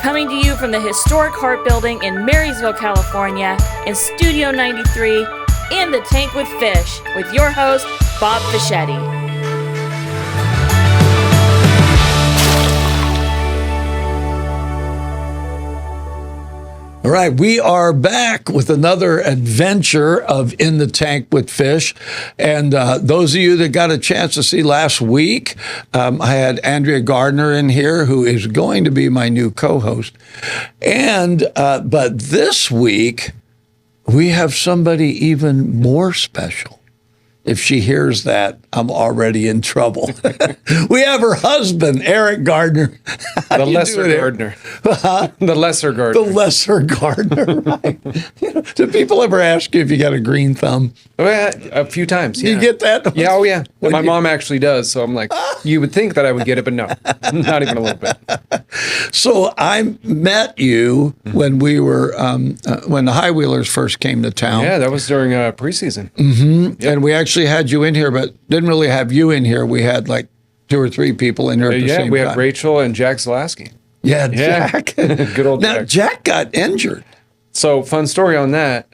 Coming to you from the historic Hart Building in Marysville, California, in Studio 93, In the Tank with Fish, with your host, Bob Fischetti. All right, we are back with another adventure of In the Tank with Fish. And those of you that got a chance to see last week, I had Andrea Gardner in here, who is going to be my new co-host. And but this week, we have somebody even more special. If she hears that, I'm already in trouble. We have her husband, Erik Gardner. The lesser Gardner. The lesser Gardner. The lesser Gardner, right. Do people ever ask you if you got a green thumb? Well, a few times, yeah. You get that? Yeah, oh yeah. My mom actually does, so I'm like, you would think that I would get it, but no, not even a little bit. So I met you when we were, when the High Wheelers first came to town. Yeah, that was during preseason. Mm-hmm. Yep. And we actually had you in here, but didn't really have you in here. We had like 2 or 3 people in here at the same time. Yeah, we had Rachel and Jack Zalaski. Yeah, Jack. Good old Jack. Now, Jack got injured. So, fun story on that.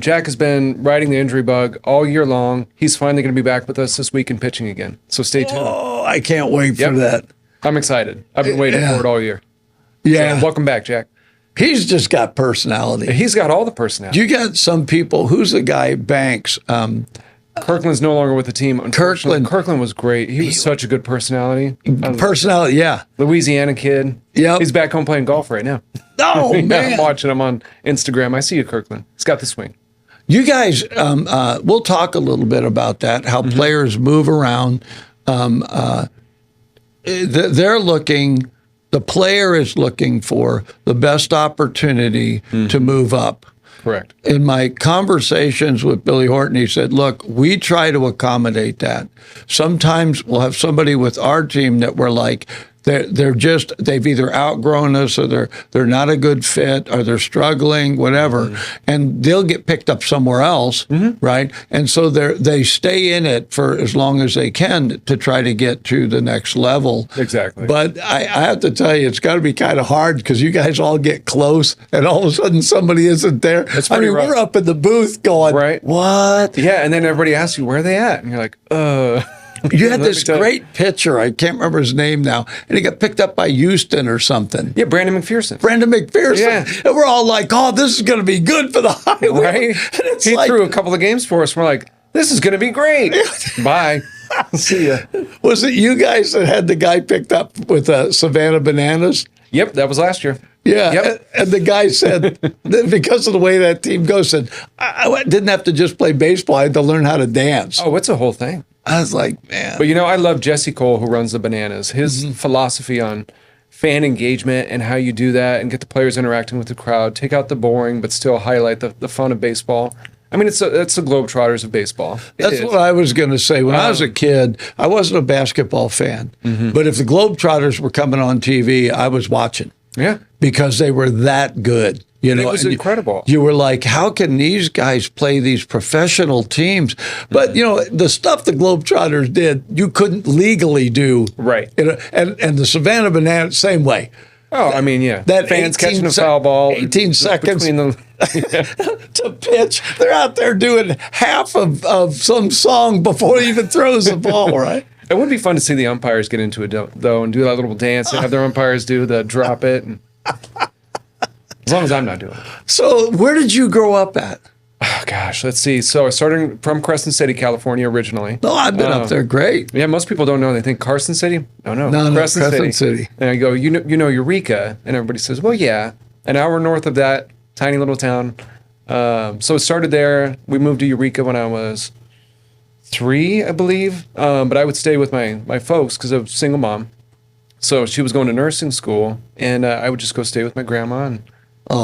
Jack has been riding the injury bug all year long. He's finally going to be back with us this week and pitching again. So, stay tuned. Oh, I can't wait for that. I'm excited. I've been waiting for it all year. Yeah. So, welcome back, Jack. He's just got personality. He's got all the personality. You got some people. Who's the guy, Banks? Kirkland's no longer with the team. Kirkland was great. He was such a good personality. Personality, yeah. Louisiana kid. Yeah. He's back home playing golf right now. Oh, man. I'm watching him on Instagram. I see you, Kirkland. He's got the swing. You guys, we'll talk a little bit about that, how players move around. They're looking, the player is looking for the best opportunity to move up. Correct. In my conversations with Billy Horton, he said, look, we try to accommodate that. Sometimes we'll have somebody with our team that we're like, they've either outgrown us or they're not a good fit or they're struggling, whatever, and they'll get picked up somewhere else, right? And so they stay in it for as long as they can to try to get to the next level. Exactly. But I have to tell you, it's got to be kind of hard because you guys all get close and all of a sudden somebody isn't there. I mean, we're up in the booth going, right? What? Yeah, and then everybody asks you, where are they at? And you're like, You had this great pitcher, I can't remember his name now, and he got picked up by Houston or something. Yeah, Brandon McPherson. Yeah. And we're all like, oh, this is going to be good for the Highway. Right? He threw a couple of games for us. We're like, this is going to be great. Bye. See ya. Was it you guys that had the guy picked up with Savannah Bananas? Yep, that was last year. Yeah, yep. And the guy said, because of the way that team goes, said, I didn't have to just play baseball, I had to learn how to dance. Oh, it's a whole thing. I was like, man. But, I love Jesse Cole, who runs the Bananas. His philosophy on fan engagement and how you do that and get the players interacting with the crowd, take out the boring, but still highlight the fun of baseball. I mean, it's the Globetrotters of baseball. That's what I was going to say. When I was a kid, I wasn't a basketball fan. But if the Globetrotters were coming on TV, I was watching. Yeah. Because they were that good. It was incredible. You were like, how can these guys play these professional teams? But, the stuff the Globetrotters did, you couldn't legally do. Right. And the Savannah Bananas, same way. Oh, I mean, yeah. That fans catching a foul ball. 18 seconds between them. to pitch. They're out there doing half of some song before he even throws the ball, right? It would be fun to see the umpires get into it, though, and do that little dance and have their umpires do the drop it. As long as I'm not doing it. So where did you grow up at? Oh, gosh, let's see. So I started from Crescent City, California, originally. No, I've been up there. Great. Yeah, most people don't know. They think Carson City. No, Crescent City. And I go, you know Eureka? And everybody says, well, yeah. An hour north of that, tiny little town. So it started there. We moved to Eureka when I was 3, I believe. But I would stay with my folks because I was a single mom. So she was going to nursing school, and I would just go stay with my grandma and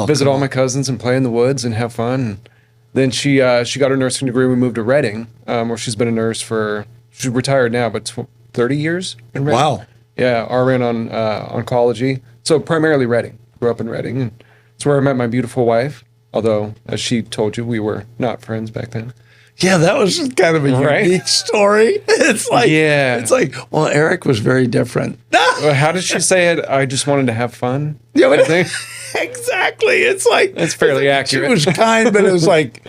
visit all my cousins and play in the woods and have fun. And then she got her nursing degree. We moved to Reading, where she's been a nurse she's retired now, but 30 years in Reading. Wow. Yeah, RN on oncology. So primarily Reading. Grew up in Reading. And it's where I met my beautiful wife, although, as she told you, we were not friends back then. Yeah, that was kind of a Right? unique story. It's like, Yeah. it's like, well, Erik was very different. Well, how did she say it? I just wanted to have fun. Yeah, I think. exactly. It's like That's fairly accurate. She was kind, but it was like,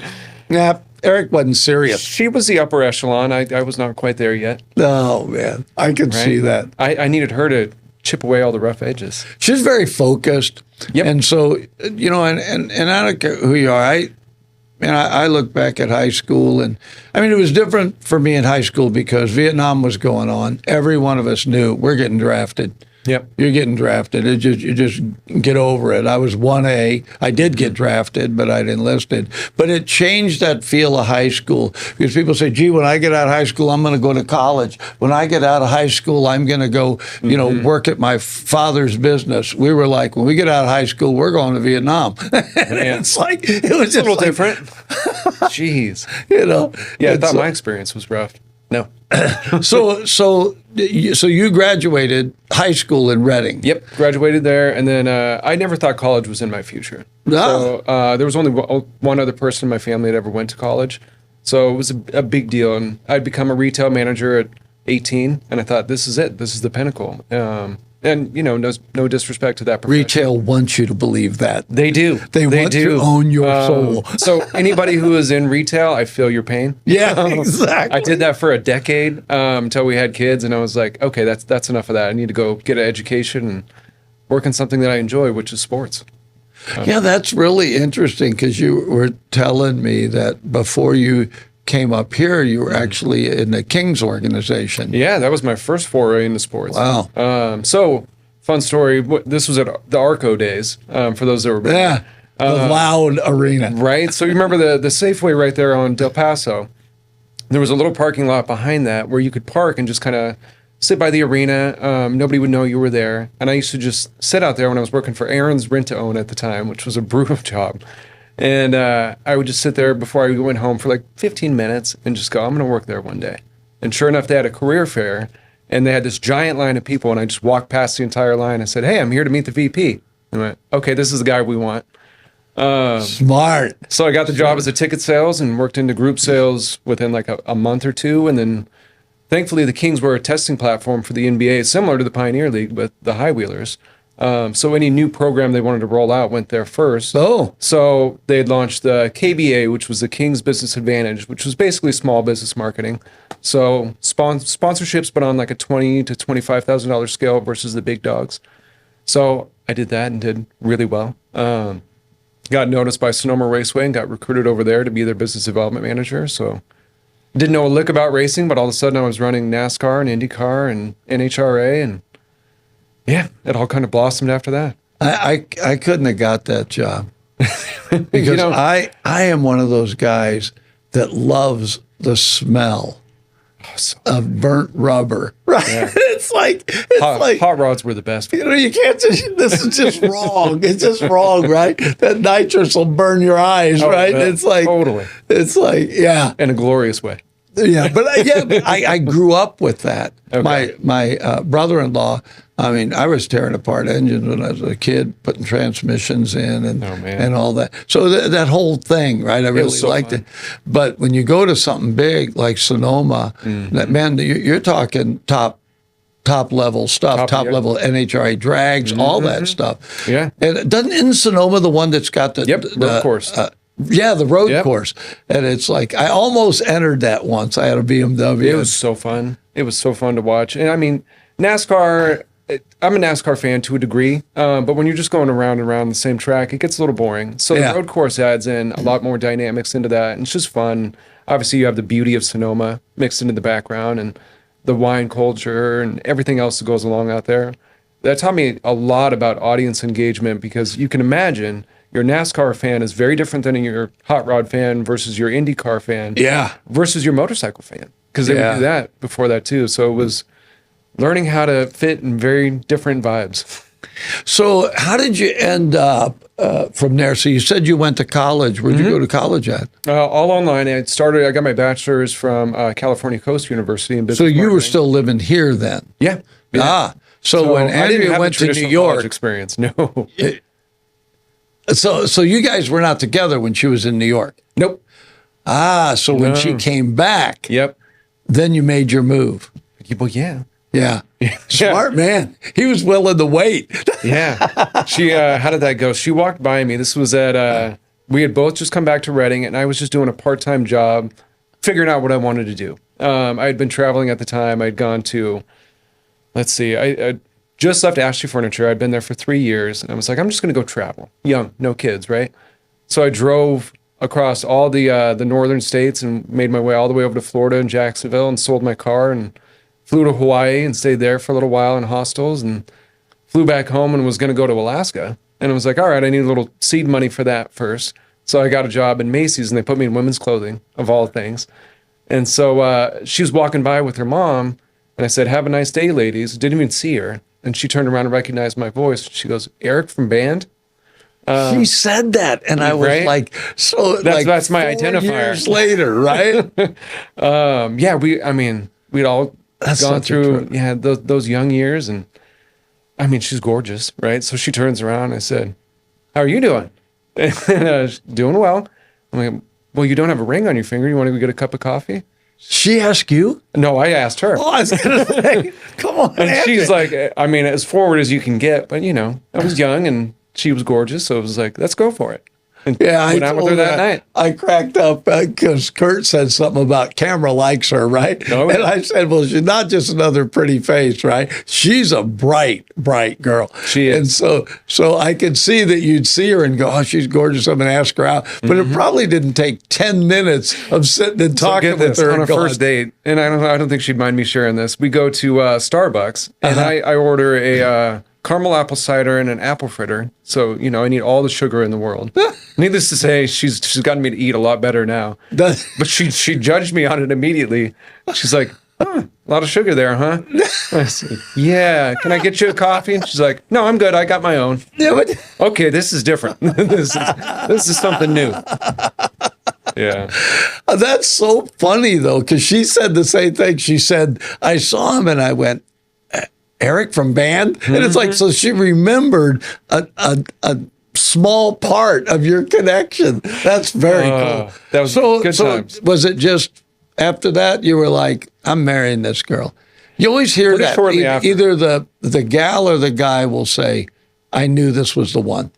nah, Erik wasn't serious. She was the upper echelon. I was not quite there yet. Oh man, I could see that. I needed her to chip away all the rough edges. She's very focused. Yep. And so, you know, and I don't care who you are. I look back at high school, and I mean, it was different for me in high school because Vietnam was going on. Every one of us knew we're getting drafted. Yep. You're getting drafted. You just get over it. I was 1A. I did get drafted, but I'd enlisted. But it changed that feel of high school because people say, gee, when I get out of high school, I'm going to go to college. When I get out of high school, I'm going to go, you know, work at my father's business. We were like, when we get out of high school, we're going to Vietnam. It's like, it was just A little like, different. Jeez. you know. Yeah, I And thought so- my experience was rough. No. So you graduated high school in Reading. Yep, graduated there, and then I never thought college was in my future. No. So there was only one other person in my family that ever went to college, so it was a big deal. And I'd become a retail manager at 18, and I thought, this is it. This is the pinnacle. And you know, no disrespect to that profession. Retail wants you to believe that. They do. They want to own your soul. So anybody who is in retail, I feel your pain. Yeah, exactly. I did that for a decade until we had kids, and I was like, okay, that's enough of that. I need to go get an education and work on something that I enjoy, which is sports. Yeah, that's really interesting because you were telling me that before you came up here, you were actually in the Kings organization. Yeah, that was my first foray into sports. Wow. So, fun story. This was at the Arco days, for those that were Yeah, the loud arena. right? So you remember the Safeway right there on Del Paso? There was a little parking lot behind that where you could park and just kind of sit by the arena. Nobody would know you were there. And I used to just sit out there when I was working for Aaron's Rent to Own at the time, which was a brutal job. And I would just sit there before I went home for like 15 minutes and just go, I'm going to work there one day. And sure enough, they had a career fair and they had this giant line of people. And I just walked past the entire line and said, hey, I'm here to meet the VP. And I went, okay, this is the guy we want. Smart. So I got the job as a ticket sales and worked into group sales within like a month or two. And then thankfully the Kings were a testing platform for the NBA, similar to the Pioneer League, but the high wheelers. So any new program they wanted to roll out went there first. Oh. So they had launched the KBA, which was the Kings Business Advantage, which was basically small business marketing. So sponsorships, but on like a $20,000 to $25,000 scale versus the big dogs. So I did that and did really well. Got noticed by Sonoma Raceway and got recruited over there to be their business development manager. So didn't know a lick about racing, but all of a sudden I was running NASCAR and IndyCar and NHRA, and yeah, it all kind of blossomed after that. I couldn't have got that job because You know- I am one of those guys that loves the smell of burnt rubber. Right? Yeah. It's like Hot rods were the best. you know, you can't just, this is just wrong. It's just wrong, right? That nitrous will burn your eyes, right? yeah, It's like, totally. it's like, yeah. In a glorious way. Yeah, but I grew up with that. Okay. My brother-in-law, I mean, I was tearing apart engines when I was a kid, putting transmissions in and Oh, man. and all that. So that whole thing, right? I really was so liked fun. it. But when you go to something big like Sonoma, Mm-hmm. that man, you're talking top level stuff, top yeah. level NHRA drags, all that stuff. Yeah. And isn't Sonoma the one that's got the Yep, road course. Yeah, the road Yep. course. And it's like, I almost entered that once. I had a BMW. It was so fun. It was so fun to watch. And I mean, NASCAR, I'm a NASCAR fan to a degree, but when you're just going around and around the same track, it gets a little boring. So Yeah. the road course adds in a lot more dynamics into that, and it's just fun. Obviously, you have the beauty of Sonoma mixed into the background and the wine culture and everything else that goes along out there. That taught me a lot about audience engagement because you can imagine your NASCAR fan is very different than your hot rod fan versus your IndyCar fan. Yeah. Versus your motorcycle fan, because they Yeah. would do that before that too. So it was learning how to fit in very different vibes. So how did you end up from there? So you said you went to college. Where'd you go to college at? All online. I got my bachelor's from California Coast University in business. So you were marketing. still living here then? yeah. Ah. So when I didn't Andrea have went the to New traditional college York, experience. No. so you guys were not together when she was in New York. Nope. So when she came back, Yep. then you made your move. Well, yeah. Yeah. Smart man. He was willing to wait. Yeah. She, how did that go? She walked by me. This was at, we had both just come back to Reading, and I was just doing a part-time job, figuring out what I wanted to do. I had been traveling at the time. I'd gone to, let's see, I just left Ashley Furniture. I'd been there for 3 years, and I was like, I'm just going to go travel. Young, no kids, right? So I drove across all the northern states and made my way all the way over to Florida and Jacksonville and sold my car and flew to Hawaii and stayed there for a little while in hostels and flew back home and was going to go to Alaska. And I was like, all right, I need a little seed money for that first. So I got a job in Macy's and they put me in women's clothing, of all things. And so she was walking by with her mom and I said, have a nice day, ladies. Didn't even see her. And she turned around and recognized my voice. She goes, Erik from band? She said that, and I was right? like, so That's my 4 identifier. years later, right? Yeah, we'd all That's gone such a through trip. those young years, and I mean, she's gorgeous, right? So she turns around and I said, how are you doing? And doing well. I'm like, well, you don't have a ring on your finger. You want to go get a cup of coffee? She asked you? No, I asked her. Oh, I was going to say, come on. And Andy. she's like, I mean, as forward as you can get, but I was young and she was gorgeous, so it was like, let's go for it. And Yeah, I went out with her told that night. I cracked up because Kurt said something about camera likes her, right? Oh, yeah. And I said, well, she's not just another pretty face, right? She's a bright, bright girl. She is. And so I could see that you'd see her and go, oh, she's gorgeous. I'm going to ask her out. But it probably didn't take 10 minutes of sitting and talking Get with this, her. on and a going, first date, and I don't think she'd mind me sharing this. We go to Starbucks, and I order a caramel apple cider and an apple fritter. So I need all the sugar in the world. Needless to say, she's gotten me to eat a lot better now. But she judged me on it immediately. She's like, a lot of sugar there, huh? I said, yeah. Can I get you a coffee? And she's like, no, I'm good. I got my own. Yeah, but Okay, this is different. this is something new. Yeah. that's so funny, though, because she said the same thing. She said, I saw him and I went, Erik from band? And it's like, so she remembered a small part of your connection. That's very cool. That was good times. Was it just after that you were like, I'm marrying this girl? You always hear Pretty that. shortly after. Either the gal or the guy will say, I knew this was the one.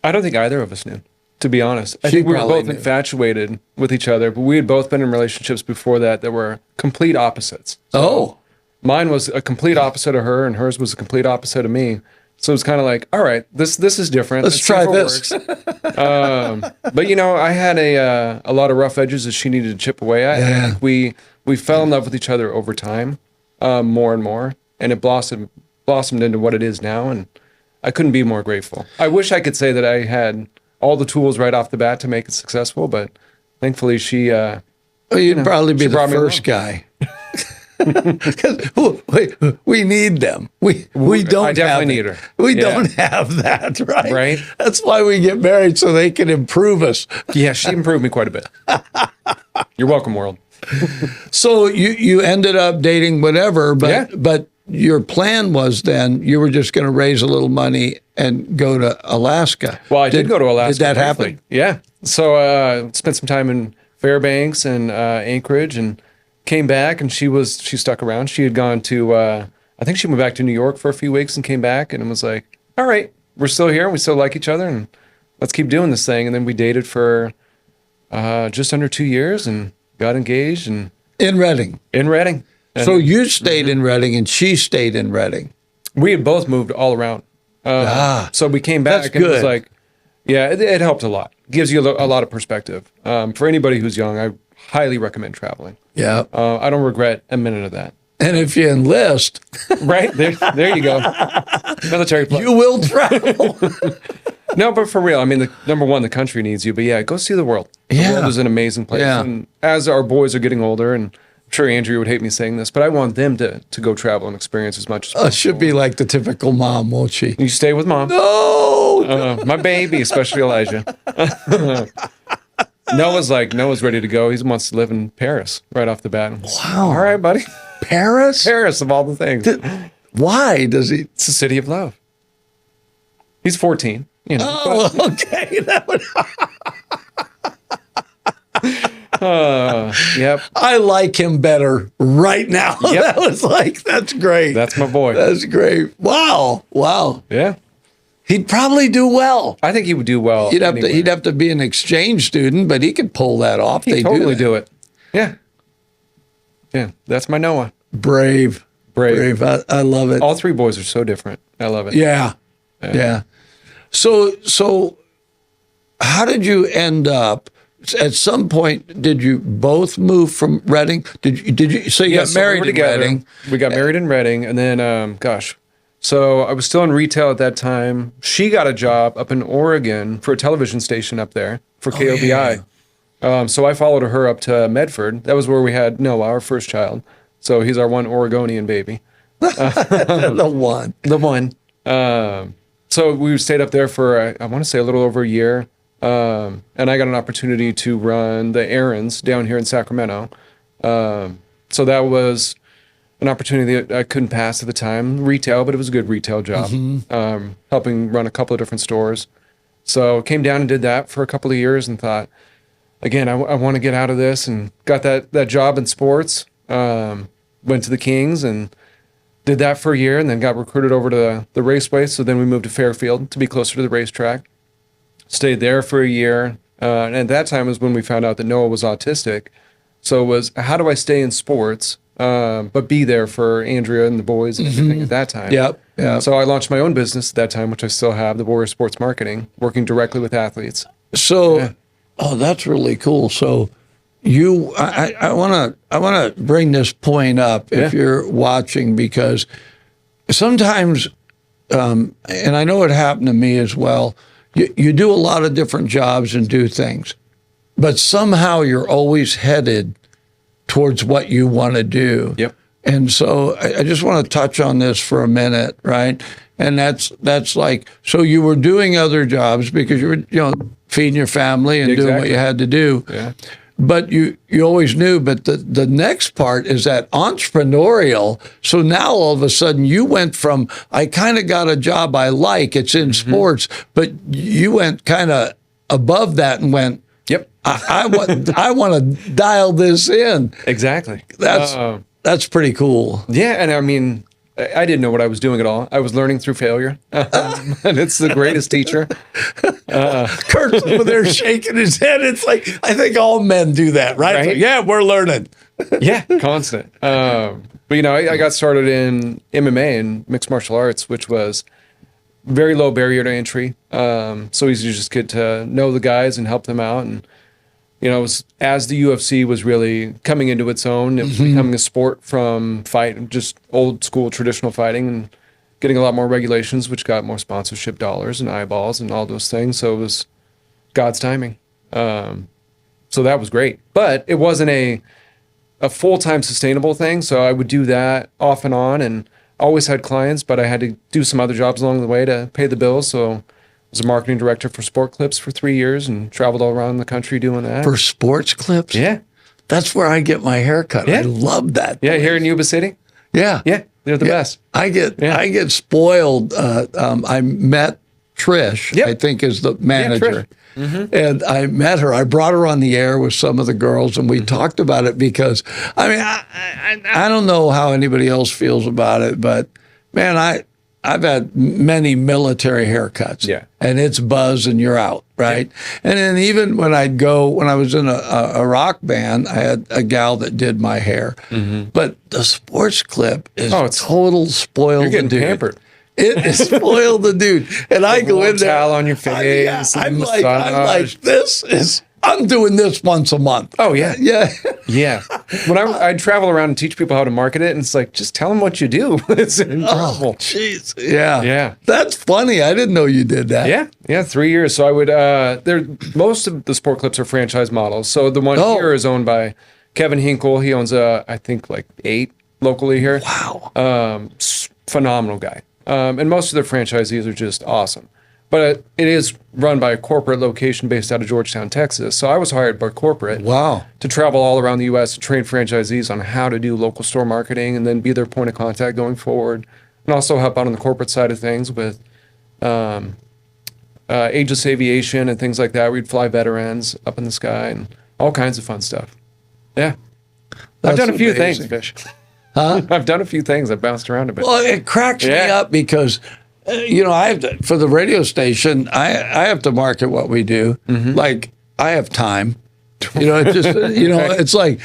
I don't think either of us knew, to be honest. I She think we were probably both knew. infatuated with each other, but we had both been in relationships before that were complete opposites. Oh. Mine was a complete opposite of her, and hers was a complete opposite of me. So it was kind of like, all right, this is different. Let's see try if it this. works. But I had a lot of rough edges that she needed to chip away at. Yeah. And I think we fell in love with each other over time, more and more, and it blossomed into what it is now. And I couldn't be more grateful. I wish I could say that I had all the tools right off the bat to make it successful, but thankfully she. Well, you'd probably be she the brought me first along. guy. 'Cause we need them. We don't. I definitely have need it. her. We Yeah. don't have that, right? Right. That's why we get married, so they can improve us. Yeah, she improved me quite a bit. You're welcome, world. So you ended up dating whatever, but your plan was then you were just going to raise a little money and go to Alaska. Well, I did go to Alaska. Did that briefly. happen? Yeah. So spent some time in Fairbanks and Anchorage, and came back. And she stuck around. She had gone to I think she went back to New York for a few weeks and came back, and it was like, all right, we're still here and we still like each other, and let's keep doing this thing. And then we dated for just under 2 years and got engaged and In Reading. in Reading. And So you stayed in Reading and she stayed in Reading. we had both moved all around. So we came back That's and it was good. like, yeah, it helped a lot. Gives you a lot of perspective. For anybody who's young, I highly recommend traveling. Yeah. I don't regret a minute of that. And if you enlist, Right? There you go. Military plug. you will travel. No, but for real, I mean, number one, the country needs you. But yeah, go see the world. The Yeah. world is an amazing place. Yeah. And as our boys are getting older, and I'm sure Andrea would hate me saying this, but I want them to go travel and experience as much as possible. Should be like the typical mom, won't she? You stay with mom. Oh, My baby, especially Elijah. Noah's ready to go. He wants to live in Paris right off the bat. Wow. All right, buddy. Paris? Paris of all the things. Why does he? It's the city of love. He's 14, Oh, okay. That would, Yep. I like him better right now. Yep. That's great. That's my boy. That's great. Wow. Yeah. He'd probably do well. I think he would do well. He'd have anyway. to. He'd have to be an exchange student, but he could pull that off. He'd They totally do that. it. Yeah. Yeah. That's my Noah. Brave. I love it. All three boys are so different. I love it. Yeah. So how did you end up? At some point, did you both move from Reading? Did you? So you got so married we were in together. Reading. We got married in Reading, and then, so I was still in retail at that time. She got a job up in Oregon for a television station up there for KOBI. So I followed her up to Medford. That was where we had Noah, our first child. So he's our one Oregonian baby. The one. The one. So we stayed up there for, I want to say, a little over a year. And I got an opportunity to run the errands down here in Sacramento. So that was an opportunity that I couldn't pass at the time. Retail, but it was a good retail job. Helping run a couple of different stores. So came down and did that for a couple of years and thought, again, I want to get out of this, and got that job in sports. Went to the Kings and did that for a year, and then got recruited over to the raceway. So then we moved to Fairfield to be closer to the racetrack. Stayed there for a year. And at that time was when we found out that Noah was autistic. So it was, how do I stay in sports, but be there for Andrea and the boys and everything at that time? Yep. So I launched my own business at that time, which I still have, the Warrior Sports Marketing, working directly with athletes. So, that's really cool. So I want to bring this point up if you're watching, because sometimes, and I know it happened to me as well, you do a lot of different jobs and do things, but somehow you're always headed towards what you want to do. Yep. And so I just want to touch on this for a minute, right? And that's like, so you were doing other jobs because you were, feeding your family and doing what you had to do. Yeah. But you always knew, but the next part is that entrepreneurial. So now all of a sudden you went from, I kind of got a job I like, it's in sports, but you went kind of above that and went, Yep. I want to dial this in. Exactly. That's pretty cool. Yeah, and I mean, I didn't know what I was doing at all. I was learning through failure, and it's the greatest teacher. Kurt's over there shaking his head. It's like, I think all men do that, right? Right? Like, yeah, we're learning. Yeah, constant. But I got started in MMA and mixed martial arts, which was very low barrier to entry. So easy to just get to know the guys and help them out. And it was, as the UFC was really coming into its own, it was becoming a sport from just old school traditional fighting, and getting a lot more regulations, which got more sponsorship dollars and eyeballs and all those things. So it was God's timing. So that was great, but it wasn't a full-time sustainable thing. So I would do that off and on, and always had clients, but I had to do some other jobs along the way to pay the bills. So I was a marketing director for Sport Clips for 3 years and traveled all around the country doing that. For Sports Clips? Yeah. That's where I get my hair cut. Yeah. I love that. Yeah, here in Yuba City. Yeah. Yeah, they're the best. I get spoiled. I met Trish, Yep. I think is the manager. Trish. And I met her. I brought her on the air with some of the girls, and we talked about it because, I don't know how anybody else feels about it, but man, I've had many military haircuts. Yeah. And it's buzz and you're out, right? Yeah. And then even when I was in a rock band, I had a gal that did my hair. But the Sports Clip is total spoiled. You're getting dude. pampered. It is spoiled the dude. And I go in there. Towel on your face. I'm like, I'm doing this once a month. Oh, yeah. Yeah. Yeah. When I'd travel around and teach people how to market it, and it's like, just tell them what you do. It's incredible. Jeez. Yeah. Yeah. That's funny. I didn't know you did that. Yeah. Yeah. 3 years. So I would, most of the Sport Clips are franchise models. So the one here is owned by Kevin Hinkle. He owns, I think, like 8 locally here. Wow. Phenomenal guy. And most of their franchisees are just awesome. But it is run by a corporate location based out of Georgetown, Texas. So I was hired by corporate to travel all around the U.S. to train franchisees on how to do local store marketing and then be their point of contact going forward. And also help out on the corporate side of things with Aegis Aviation and things like that. We'd fly veterans up in the sky and all kinds of fun stuff. Yeah. That's I've done a few amazing. things, Fish. Huh? I've done a few things. I've bounced around a bit. Well, it cracks me Yeah. up because, I have to, for the radio station, I have to market what we do. Like, I have time. It's just, it's like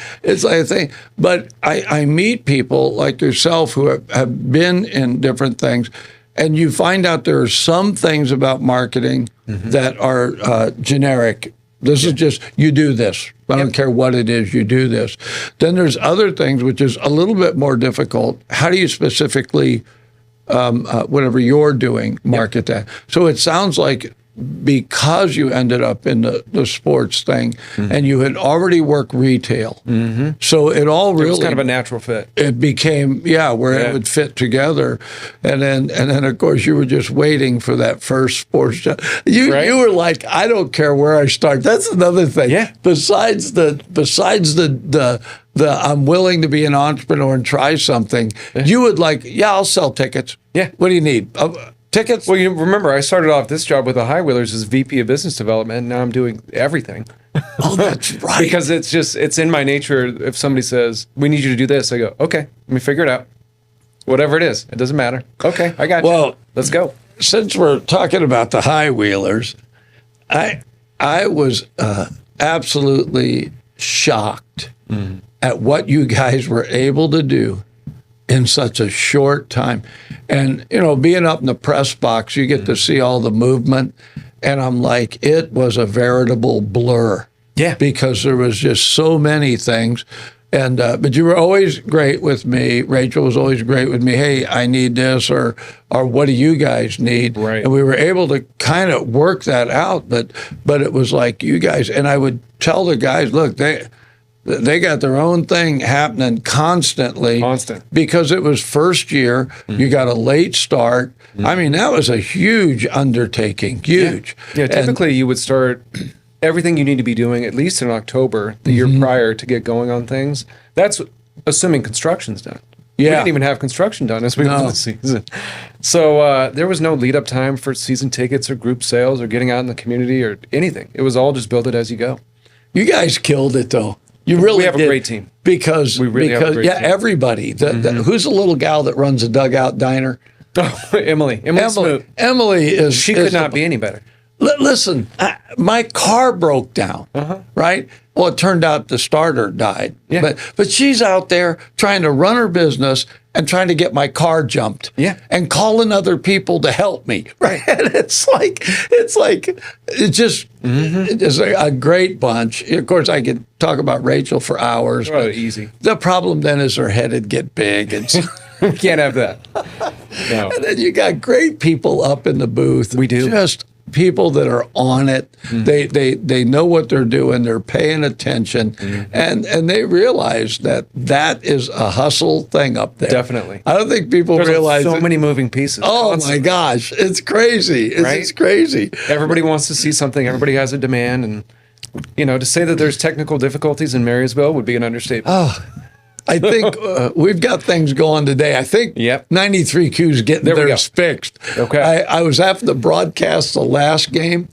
a thing. But I meet people like yourself who have been in different things, and you find out there are some things about marketing that are generic. This is just, you do this. I don't care what it is, you do this. Then there's other things which is a little bit more difficult. How do you specifically, whatever you're doing, market that? So it sounds like because you ended up in the sports thing and you had already worked retail. So it all really It was kind of a natural fit. it became where it would fit together, and then of course you were just waiting for that first sports job. You were like, I don't care where I start. That's another thing. Yeah. Besides the I'm willing to be an entrepreneur and try something. You would like, I'll sell tickets. Yeah. What do you need? Tickets? Well, you remember, I started off this job with the High Wheelers as VP of Business Development, and now I'm doing everything. Oh, that's right. Because it's in my nature. If somebody says, we need you to do this, I go, okay, let me figure it out. Whatever it is, it doesn't matter. Okay, I got you. Well, Let's go. Since we're talking about the High Wheelers, I was absolutely shocked at what you guys were able to do in such a short time. And, being up in the press box, you get to see all the movement. And I'm like, it was a veritable blur. Yeah. Because there was just so many things. And, but you were always great with me. Rachel was always great with me. Hey, I need this, or what do you guys need? Right. And we were able to kind of work that out. But it was like you guys, and I would tell the guys, look, they got their own thing happening constantly. Constant. Because it was first year. You got a late start. I mean, that was a huge undertaking. Huge. Yeah, typically you would start everything you need to be doing at least in October, the year prior, to get going on things. That's assuming construction's done. We Yeah. didn't even have construction done as we went through the season. So there was no lead up time for season tickets or group sales or getting out in the community or anything. It was all just build it as you go. You guys killed it, though. You really We have a did. great team. Because We really have a great team. everybody. Who's the little gal that runs a dugout diner? Oh, Emily Smoot. Emily is. She could not be any better. Listen, my car broke down, right? Well, it turned out the starter died. Yeah. But she's out there trying to run her business and trying to get my car jumped. Yeah. And calling other people to help me. Right. And it's just it's a great bunch. Of course, I could talk about Rachel for hours. Oh, but easy. The problem then is her head would get big. And We can't have that. No. and then you got great people up in the booth. We do. Just people that are on it. They know what they're doing. They're paying attention, and they realize that is a hustle thing up there. Definitely. I don't think people There's realize so it. many moving pieces. Oh Constantly. my gosh, it's crazy. It's Right? crazy. Everybody wants to see something. Everybody has a demand, and to say that there's technical difficulties in Marysville would be an understatement. I think we've got things going today. I think Yep. 93Q's getting There we theirs fixed. Okay. I was having to broadcast the last game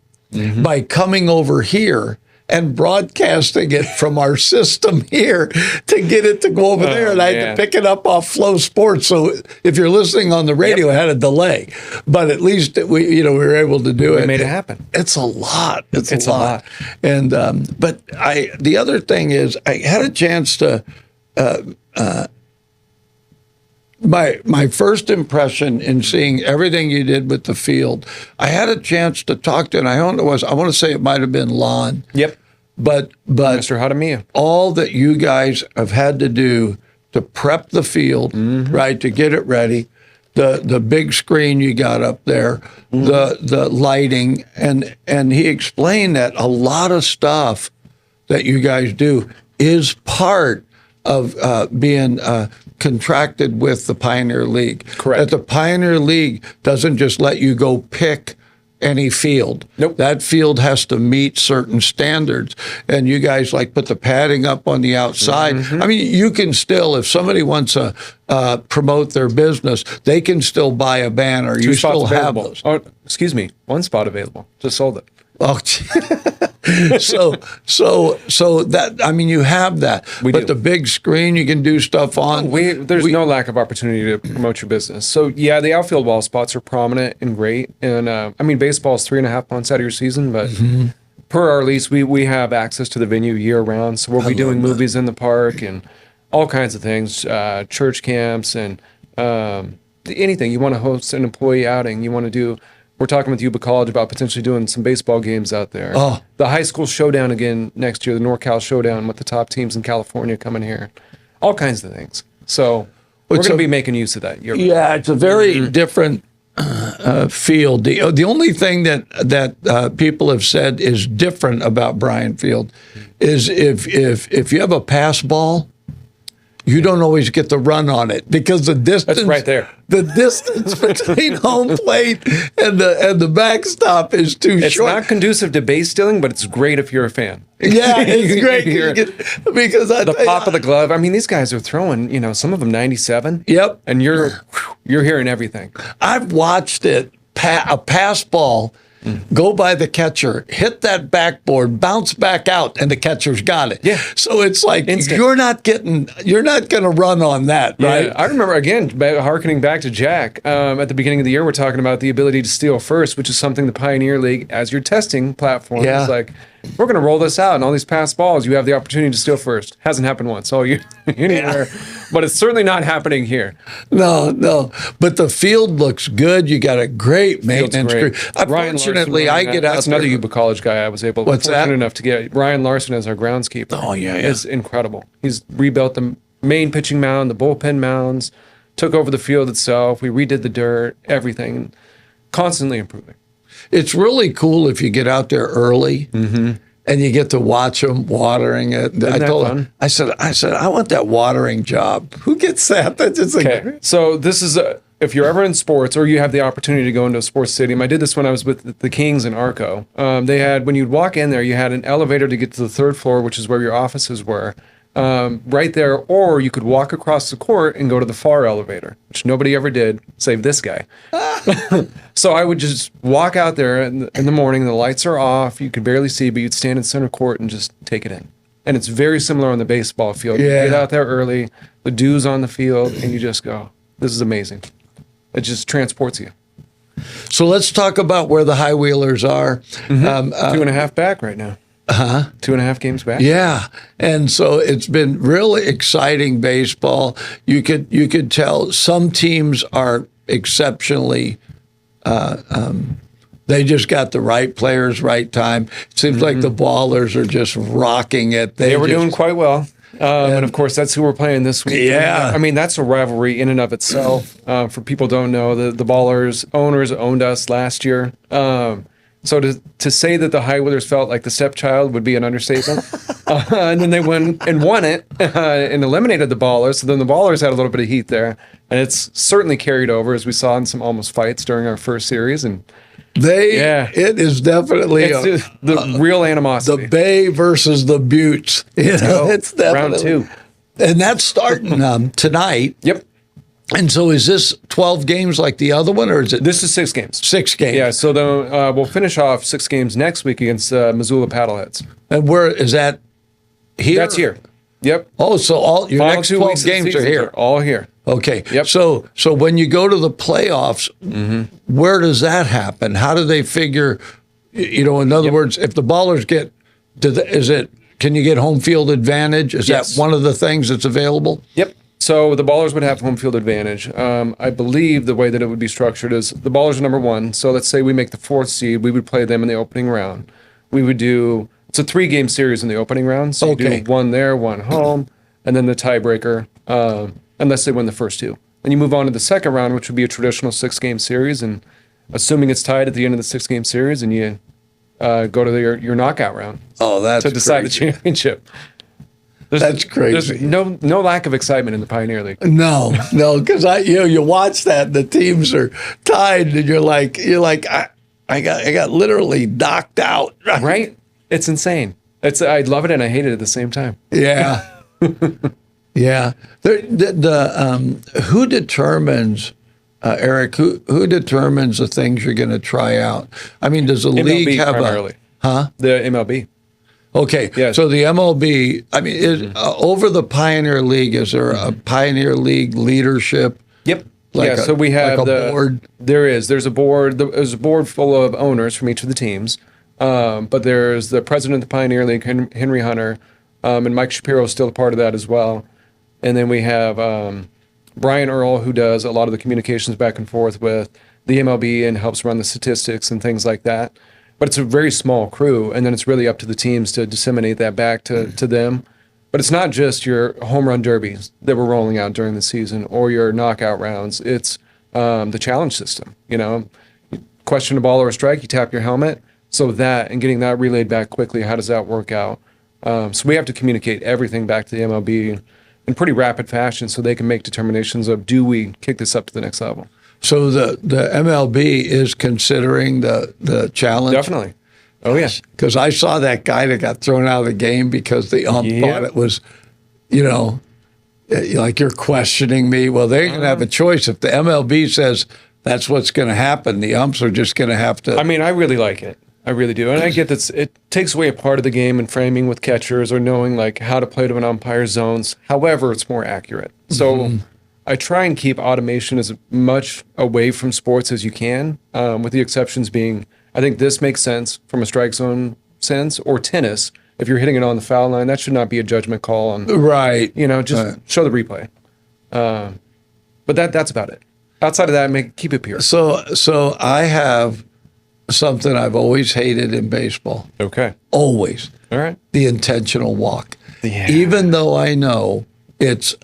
by coming over here and broadcasting it from our system here to get it to go over there. And I had man. to pick it up off Flow Sports. So if you're listening on the radio, it had a delay. But at least we were able to do it. We made it happen. It's a lot. It's a a lot. lot. And but the other thing is I had a chance to my first impression in seeing everything you did with the field, I had a chance to talk to, and I want to say it might have been Lon. Yep. But Mr. Hadamiya. all that you guys have had to do to prep the field, right, to get it ready, the big screen you got up there, the lighting, and he explained that a lot of stuff that you guys do is part of being contracted with the Pioneer League. Correct. That the Pioneer League doesn't just let you go pick any field. Nope. That field has to meet certain standards. And you guys put the padding up on the outside. I mean, you can still, if somebody wants to promote their business, they can still buy a banner. Two You spots still have available. those. Oh, excuse me. One spot available. Just sold it. Oh, so that, I mean, you have that, but the big screen you can do stuff on. There's no lack of opportunity to promote your business. So yeah, the outfield wall spots are prominent and great. And I mean, baseball is 3.5 months out of your season, but per our lease, we have access to the venue year round. So we'll be doing movies in the park and all kinds of things, church camps and anything. You want to host an employee outing, you want to do. We're talking with Yuba College about potentially doing some baseball games out there. Oh. The high school showdown again next year, the NorCal showdown with the top teams in California coming here. All kinds of things. So we're going to be making use of that. Yeah, it's a very different field. The only thing that people have said is different about Bryant Field is if you have a pass ball, you don't always get the run on it because the distance. That's right there. The distance between home plate and the backstop is too short. It's not conducive to base stealing, but it's great if you're a fan. Yeah, it's great because the pop of the glove. I mean, these guys are throwing, some of them 97. Yep, and you're hearing everything. I've watched it. A pass ball. Go by the catcher, hit that backboard, bounce back out, and the catcher's got it. Yeah. So it's like Instant. you're not going to run on that, right? Yeah, I remember again, harkening back to Jack at the beginning of the year, we're talking about the ability to steal first, which is something the Pioneer League, as your testing platform, is like, we're going to roll this out, and all these pass balls, you have the opportunity to steal first. Hasn't happened once all year anywhere, but it's certainly not happening here. No. But the field looks good. You got a great maintenance crew. Unfortunately, I get out. That's another Yuba College guy I was fortunate enough to get. Ryan Larson as our groundskeeper. Oh, yeah. It's incredible. He's rebuilt the main pitching mound, the bullpen mounds, took over the field itself. We redid the dirt, everything, constantly improving. It's really cool if you get out there early and you get to watch them watering it. Isn't that fun? I said, I want that watering job. Who gets that? That's just okay. So this is if you're ever in sports or you have the opportunity to go into a sports stadium. I did this when I was with the Kings in Arco. They had, when you'd walk in there, you had an elevator to get to the third floor, which is where your offices were. Right there, or you could walk across the court and go to the far elevator, which nobody ever did, save this guy. So I would just walk out there in the morning, the lights are off, you could barely see, but you'd stand in center court and just take it in. And it's very similar on the baseball field. Yeah. You get out there early, the dew's on the field, and you just go, this is amazing. It just transports you. So let's talk about where the High Wheelers are. 2.5 back right now. 2.5 games back. Yeah, and so it's been really exciting baseball. You could tell some teams are exceptionally. They just got the right players, right time. It seems like the Ballers are just rocking it. They were doing quite well. And of course, that's who we're playing this week. Yeah. I mean, that's a rivalry in and of itself. For people who don't know, the Ballers owners owned us last year. So to say that the High Wheelers felt like the stepchild would be an understatement. And then they went and won it and eliminated the Ballers. So then the Ballers had a little bit of heat there. And it's certainly carried over, as we saw in some almost fights during our first series. And it is definitely the real animosity. The Bay versus the Buttes. It's definitely round 2. And that's starting tonight. Yep. And so is this 12 games like the other one, or is it? This is 6 games. 6 games. Yeah, so then we'll finish off 6 games next week against Missoula Paddleheads. And where is that here? That's here. Yep. Oh, so all your next 12 games are here. All here. Okay. Yep. So when you go to the playoffs, where does that happen? How do they figure, in other words, if the Ballers get, can you get home field advantage? Is that one of the things that's available? Yep. So the Ballers would have home field advantage. I believe the way that it would be structured is the Ballers are number 1. So let's say we make the 4th seed. We would play them in the opening round. We would do, it's a 3-game series in the opening round. So you do 1 there, 1 home, and then the tiebreaker, unless they win the first 2. Then you move on to the second round, which would be a traditional 6-game series. And assuming it's tied at the end of the 6-game series, and you go to your knockout round. Oh, that's to decide crazy. the championship. That's crazy. There's no lack of excitement in the Pioneer League. No, because you watch that, the teams are tied, and you're like, I got literally knocked out. Right? It's insane. I love it and I hate it at the same time. Yeah, yeah. Who determines? Eric, who determines the things you're going to try out? I mean, does the league have primarily. Huh? The MLB. Okay, Yes. so the MLB, I mean, over the Pioneer League, is there a Pioneer League leadership? Yep. Like So we have like a board? There's a board. There's a board full of owners from each of the teams. But there's the president of the Pioneer League, Henry Hunter, and Mike Shapiro is still a part of that as well. And then we have Brian Earl, who does a lot of the communications back and forth with the MLB and helps run the statistics and things like that. But it's a very small crew, and then it's really up to the teams to disseminate that back to them. But it's not just your home run derbies that we're rolling out during the season or your knockout rounds. It's the challenge system. You know, question a ball or a strike, you tap your helmet. So that and getting that relayed back quickly, how does that work out? So we have to communicate everything back to the MLB in pretty rapid fashion so they can make determinations of, do we kick this up to the next level? So the MLB is considering the challenge? Definitely. Oh, yeah. Because I saw that guy that got thrown out of the game because the ump thought it was, you know, like you're questioning me. Well, they're going to have a choice. If the MLB says that's what's going to happen, the umps are just going to have to. I mean, I really like it. I really do. And I get that it takes away a part of the game and framing with catchers or knowing like how to play to an umpire's zones. However, it's more accurate. So I try and keep automation as much away from sports as you can, with the exceptions being, I think this makes sense from a strike zone sense, or tennis. If you're hitting it on the foul line, that should not be a judgment call on, right. you know, just show the replay. But that's about it. Outside of that, keep it pure. So I have something I've always hated in baseball. Okay. Always. All right. The intentional walk. Yeah. Even though I know it's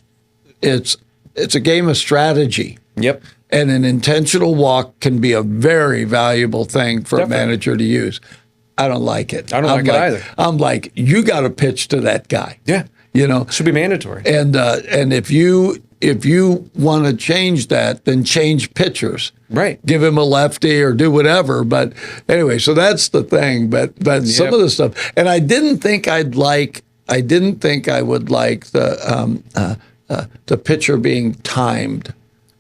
a game of strategy. Yep. And an intentional walk can be a very valuable thing for Definitely. a manager to use. I don't like it. I don't like it either. I'm like, you got to pitch to that guy. Yeah. You know, Should be mandatory. and if you want to change that, then change pitchers. Right. Give him a lefty or do whatever. But anyway, so that's the thing. But some of the stuff, and I didn't think I would like the pitcher being timed.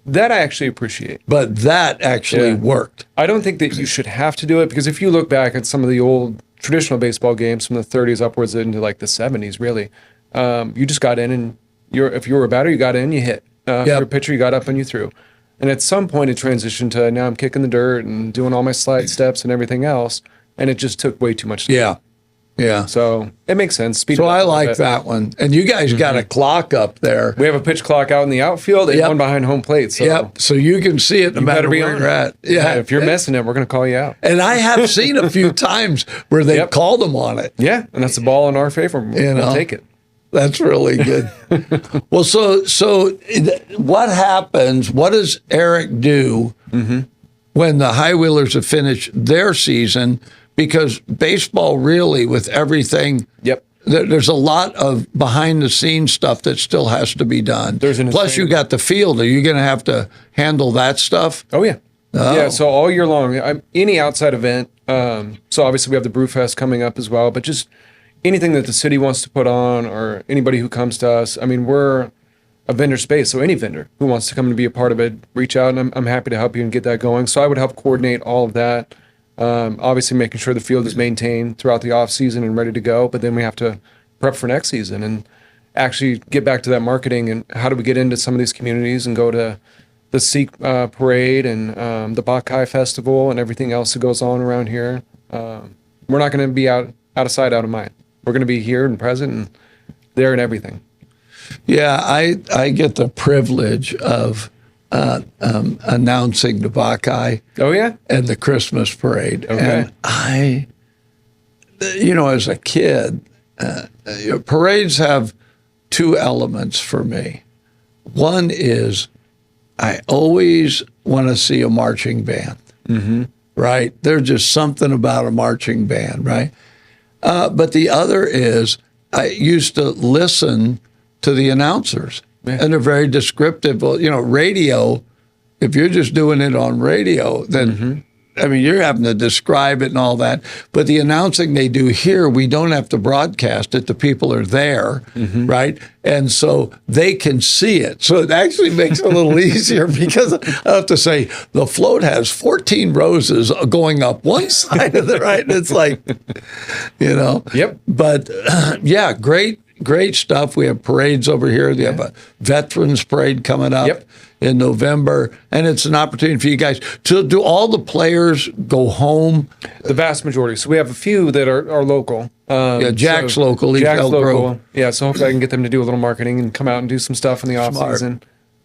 That I actually appreciate. But that actually worked. I don't think that you should have to do it, because if you look back at some of the old traditional baseball games from the 30s upwards into like the 70s, really, you just got in and if you were a batter, you got in, you hit. If you're a pitcher, you got up and you threw. And at some point it transitioned to, now I'm kicking the dirt and doing all my slide steps and everything else. And it just took way too much time. Yeah. Yeah. So it makes sense. Speed So it up I a little like bit. that one. And you guys got a clock up there. We have a pitch clock out in the outfield and one behind home plate. So Yep. So you can see it no you matter better be where on you're it. at. Yeah. If you're missing it, we're going to call you out. And I have seen a few times where they Yep. called them on it. Yeah. And that's the ball in our favor. We'll take it. That's really good. Well, so what happens? What does Erik do when the High Wheelers have finished their season? Because baseball, really, with everything, Yep. there's a lot of behind-the-scenes stuff that still has to be done. There's an Plus, insane- you got the field. Are you going to have to handle that stuff? Oh, yeah. Oh. Yeah, so all year long, any outside event. So obviously we have the Brewfest coming up as well, but just anything that the city wants to put on or anybody who comes to us. I mean, we're a vendor space, so any vendor who wants to come and be a part of it, reach out, and I'm happy to help you and get that going. So I would help coordinate all of that. Obviously making sure the field is maintained throughout the off season and ready to go, but then we have to prep for next season and actually get back to that marketing and how do we get into some of these communities and go to the Sikh parade and the Bacchai festival and everything else that goes on around here. We're not going to be out of sight, out of mind. We're going to be here and present and there and everything. Yeah, I get the privilege of announcing the Bacchai. Oh, yeah? And the Christmas parade. Okay. And as a kid, parades have two elements for me. One is I always want to see a marching band, right? There's just something about a marching band, right? But the other is I used to listen to the announcers, and they're very descriptive. Well, radio, if you're just doing it on radio, then I mean, you're having to describe it and all that. But the announcing they do here, we don't have to broadcast it. The people are there, right? And so they can see it. So it actually makes it a little easier because I have to say the float has 14 roses going up one side of the right. And it's like, Yep. But yeah, great stuff. We have parades over here. We have a veterans parade coming up in November. And it's an opportunity for you guys to do all the players go home. The vast majority. So we have a few that are local. Jack's local. Jack's Elk local. Grove. Yeah, so hopefully I can get them to do a little marketing and come out and do some stuff in the off season,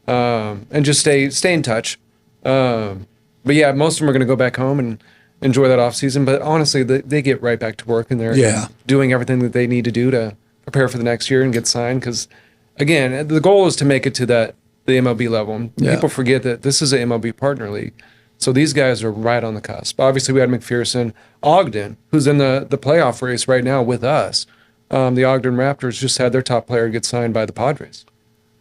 and just stay in touch. But yeah, most of them are going to go back home and enjoy that off season. But honestly, they get right back to work and they're doing everything that they need to do to prepare for the next year and get signed. Because again, the goal is to make it to the MLB level. And people forget that this is an MLB partner league. So these guys are right on the cusp. Obviously, we had McPherson, Ogden, who's in the playoff race right now with us. The Ogden Raptors just had their top player get signed by the Padres.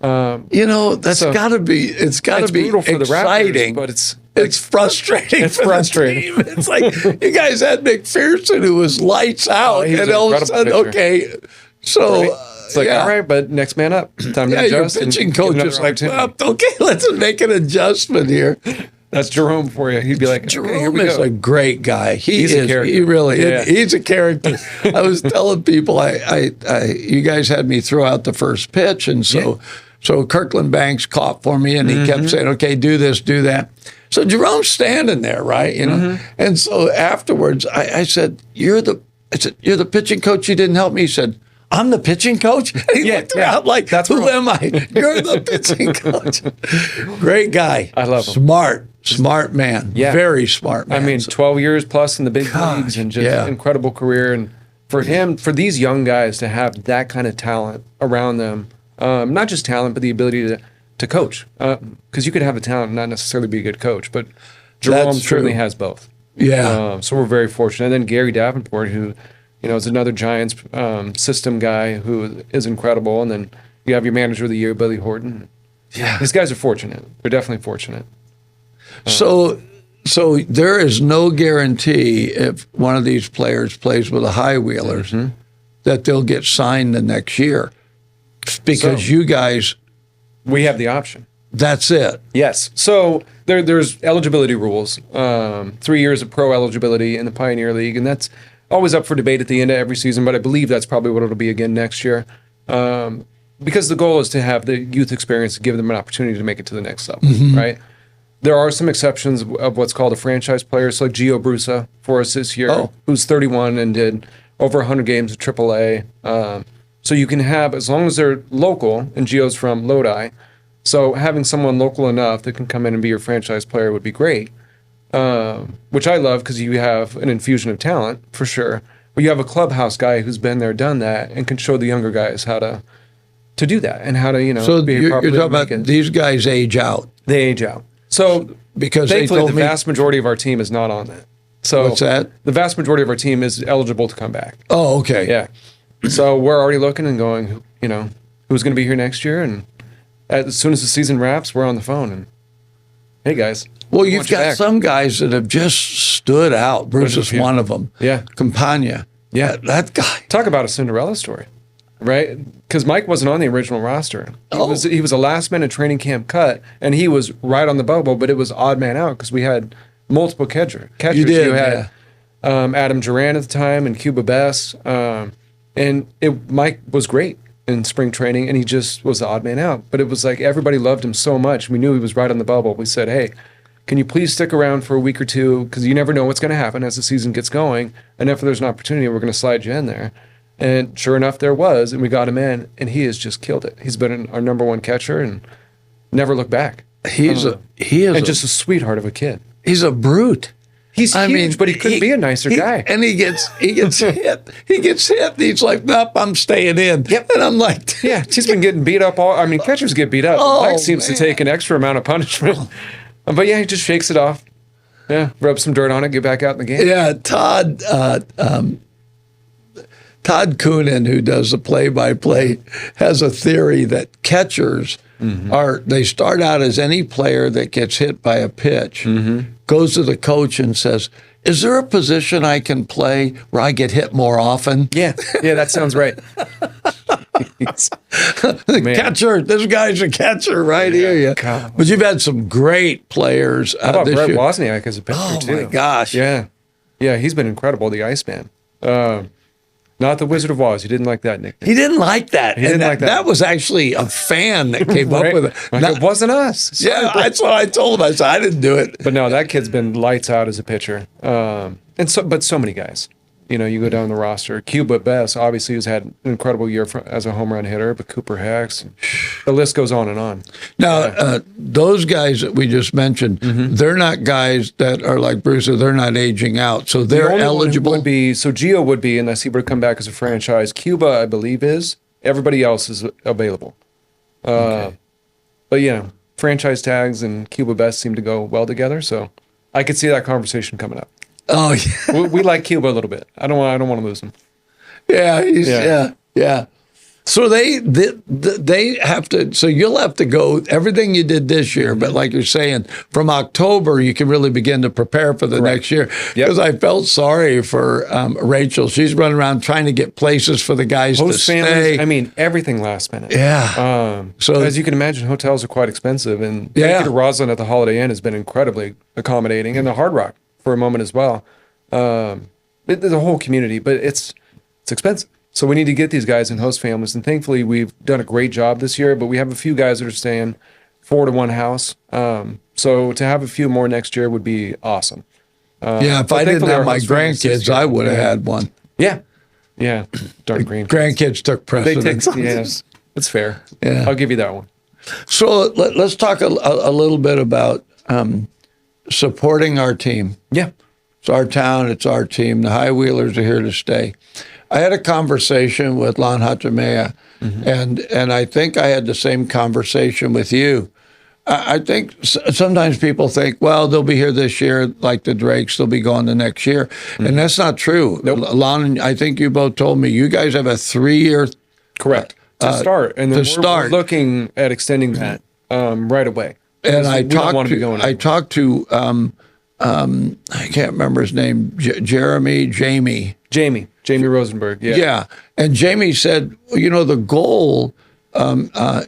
That's got to be. It's got to be brutal for exciting, the Raptors, but it's frustrating. It's frustrating. It's like you guys had McPherson who was lights out, and all of a sudden, so. Right? It's like, all right, but next man up. Time to adjust. Your pitching coach is like, well, okay, let's make an adjustment here. That's Jerome for you. He'd be like, Jerome is a great guy. He's a character. He really is. He's a character. I was telling people, you guys had me throw out the first pitch, and so Kirkland Banks caught for me, and he kept saying, okay, do this, do that. So Jerome's standing there, right? And so afterwards, I said, you're the pitching coach. You didn't help me. He said, I'm the pitching coach? And he looked around like, who am I? You're the pitching coach. Great guy. I love him. Smart man. Yeah. Very smart man. I mean, 12 years plus in the big leagues and just incredible career. And for these young guys to have that kind of talent around them, not just talent, but the ability to coach. Because you could have the talent and not necessarily be a good coach. But Jerome certainly has both. Yeah. So we're very fortunate. And then Gary Davenport, who is another Giants system guy who is incredible. And then you have your manager of the year, Billy Horton. Yeah. These guys are fortunate. They're definitely fortunate. So there is no guarantee if one of these players plays with the High Wheelers that they'll get signed the next year because you guys... We have the option. That's it. Yes. So there's eligibility rules. 3 years of pro eligibility in the Pioneer League, and that's always up for debate at the end of every season, but I believe that's probably what it'll be again next year. Because the goal is to have the youth experience to give them an opportunity to make it to the next level, right? There are some exceptions of what's called a franchise player, so like Gio Brusa for us this year, who's 31 and did over 100 games of AAA. So you can have, as long as they're local, and Gio's from Lodi, so having someone local enough that can come in and be your franchise player would be great, which I love because you have an infusion of talent, for sure. But you have a clubhouse guy who's been there, done that, and can show the younger guys how to do that and how to, so be you're properly talking about these guys age out. They age out. So because thankfully, the vast majority of our team is not on that. So what's that? The vast majority of our team is eligible to come back. Oh, okay. Yeah. So we're already looking and going, who's going to be here next year? And as soon as the season wraps, we're on the phone and, hey, guys. Well, you've got some guys that have just stood out. Bruce is one of them. Yeah. Campagna. Yeah. That guy. Talk about a Cinderella story, right? Because Mike wasn't on the original roster. He was a last-minute training camp cut, and he was right on the bubble, but it was odd man out because we had multiple catchers. You did, you had Adam Duran at the time and Cuba Bess, and Mike was great in spring training, and he just was the odd man out. But it was like everybody loved him so much. We knew he was right on the bubble. We said, hey, can you please stick around for a week or two? Because you never know what's going to happen as the season gets going. And if there's an opportunity, we're going to slide you in there. And sure enough, there was, and we got him in, and he has just killed it. He's been our number one catcher and never looked back. He is just a sweetheart of a kid. He's a brute. He's huge, but he couldn't be a nicer guy. And he gets hit. He gets hit. And he's like, nope, I'm staying in. Yep. And I'm like, yeah, he's been getting beat up catchers get beat up. Mike seems to take an extra amount of punishment. But yeah, he just shakes it off. Yeah, rub some dirt on it, get back out in the game. Yeah, Todd Coonan, who does the play-by-play, has a theory that catchers they start out as any player that gets hit by a pitch, goes to the coach and says, is there a position I can play where I get hit more often? Yeah, that sounds right. The catcher, this guy's a catcher right here. Yeah. God. But you've had some great players. How about this Brett year. Wozniak as a pitcher, Oh, too? my gosh. Yeah, he's been incredible, the Iceman. Not the Wizard of Oz. He didn't like that nickname. He didn't like that. He didn't like that. That was actually a fan that came up with it. Like, it wasn't us. Sorry, Yeah, Brett. that's what I told him. I said, I didn't do it. But no, that kid's been lights out as a pitcher. But so many guys. You go down the roster. Cuba Bess, obviously, has had an incredible year as a home run hitter, but Cooper Hex, the list goes on and on. Now, those guys that we just mentioned, they're not guys that are like Bruce, they're not aging out. So they're The only one who eligible. would be, so Gio would be, unless he were to come back as a franchise. Cuba, I believe, is. Everybody else is available. But franchise tags and Cuba Best seem to go well together. So I could see that conversation coming up. Oh, yeah. We like Cuba a little bit. I don't want to lose him. Yeah, Yeah. yeah. So they have to. So you'll have to go everything you did this year, but like you're saying, from October you can really begin to prepare for the next year. Because I felt sorry for Rachel. She's running around trying to get places for the guys Host to families, stay. I mean, everything last minute. Yeah. So as you can imagine, hotels are quite expensive, and thank you to Roslyn at the Holiday Inn has been incredibly accommodating, and the Hard Rock for a moment as well. The whole community, but it's expensive. So we need to get these guys in host families, and thankfully we've done a great job this year. But we have a few guys that are staying 4 to 1 house. So to have a few more next year would be awesome. If I didn't have my grandkids, I would have had one. Yeah. Darn Grandkids took precedence. Yes, it's fair. Yeah. I'll give you that one. So let's talk a little bit about supporting our team. Yeah. It's our town. It's our team. The High Wheelers are here to stay. I had a conversation with Lon Hachimea, and I think I had the same conversation with you. I think sometimes people think, well, they'll be here this year, like the Drakes, they'll be gone the next year. And that's not true. Nope. Lon, I think you both told me you guys have a 3-year. Correct. To start. And then we're looking at extending that right away. And I talked to I can't remember his name, Jamie Rosenberg. Yeah. And Jamie said, the goal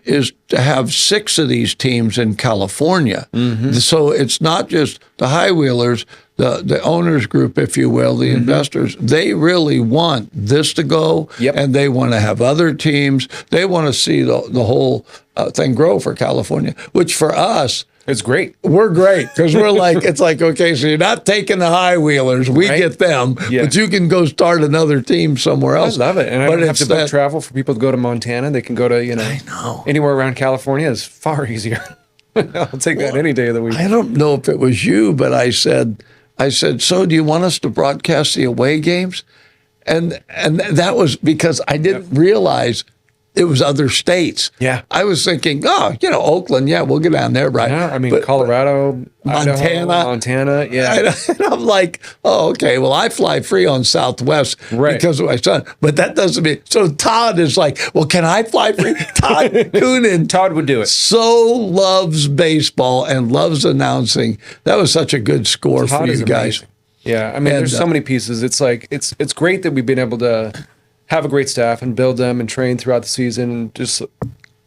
is to have 6 of these teams in California. So it's not just the High Wheelers, the owners group, if you will, the investors. They really want this to go, and they want to have other teams. They want to see the whole thing grow for California, which for us, it's great. we're great because we're like, it's like, okay, so you're not taking the High Wheelers. We get them, but you can go start another team somewhere else. I love it. And I don't have to book travel for people to go to Montana. They can go to, anywhere around California is far easier. I'll take that any day of the week. I don't know if it was you, but I said, so do you want us to broadcast the away games? And that was because I didn't realize it was other states. Yeah. I was thinking, Oakland, we'll get down there, right? Yeah, I mean, Colorado, Montana. Montana, yeah. And I'm like, okay, well, I fly free on Southwest because of my son. But that doesn't mean, so Todd is like, well, can I fly free? Todd Coonan. Todd would do it. So loves baseball and loves announcing. That was such a good score Todd for you guys. Amazing. Yeah, I mean, there's so many pieces. It's like, it's great that we've been able to have a great staff and build them and train throughout the season, and just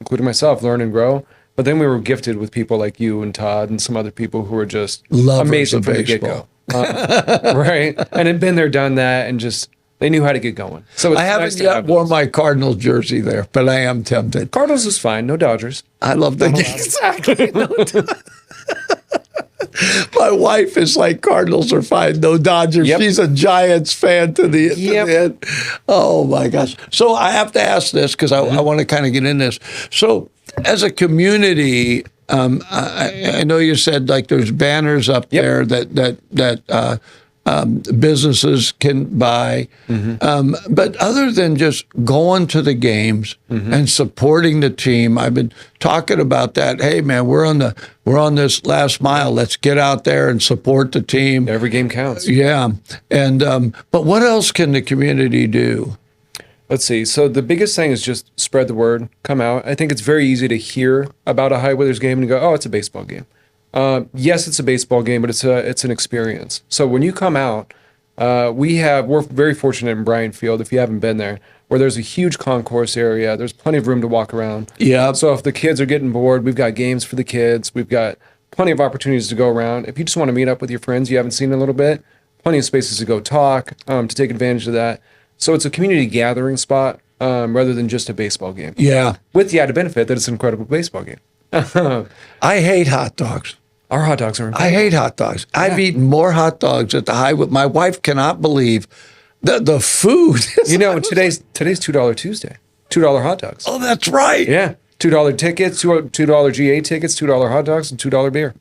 including myself, learn and grow. But then we were gifted with people like you and Todd and some other people who were just amazing from the get-go. Right? And had been there, done that, and just they knew how to get going. So I haven't yet worn my Cardinals jersey there, but I am tempted. Cardinals is fine, no Dodgers. I love the exactly. My wife is like, Cardinals are fine, no Dodgers. She's a Giants fan to the end. Oh, my gosh. So I have to ask this because I want to kind of get in this. So as a community, I know you said like there's banners up there that businesses can buy. But other than just going to the games and supporting the team, I've been talking about that. Hey, man, we're on this last mile. Let's get out there and support the team. Every game counts. Yeah. And but what else can the community do? Let's see. So the biggest thing is just spread the word, come out. I think it's very easy to hear about a High Withers game and go, oh, it's a baseball game. Yes, it's a baseball game, but it's an experience. So when you come out, we're very fortunate in Bryant Field, if you haven't been there, where there's a huge concourse area. There's plenty of room to walk around. Yeah. So if the kids are getting bored, we've got games for the kids. We've got plenty of opportunities to go around. If you just want to meet up with your friends you haven't seen in a little bit, plenty of spaces to go talk, to take advantage of that. So it's a community gathering spot rather than just a baseball game. Yeah. With the added benefit that it's an incredible baseball game. I hate hot dogs. Our hot dogs are incredible. I hate hot dogs. Yeah. I've eaten more hot dogs at the High. My wife cannot believe the food. Today's $2 Tuesday. $2 hot dogs. Oh, that's right. Yeah. $2 tickets, $2 GA tickets, $2 hot dogs, and $2 beer.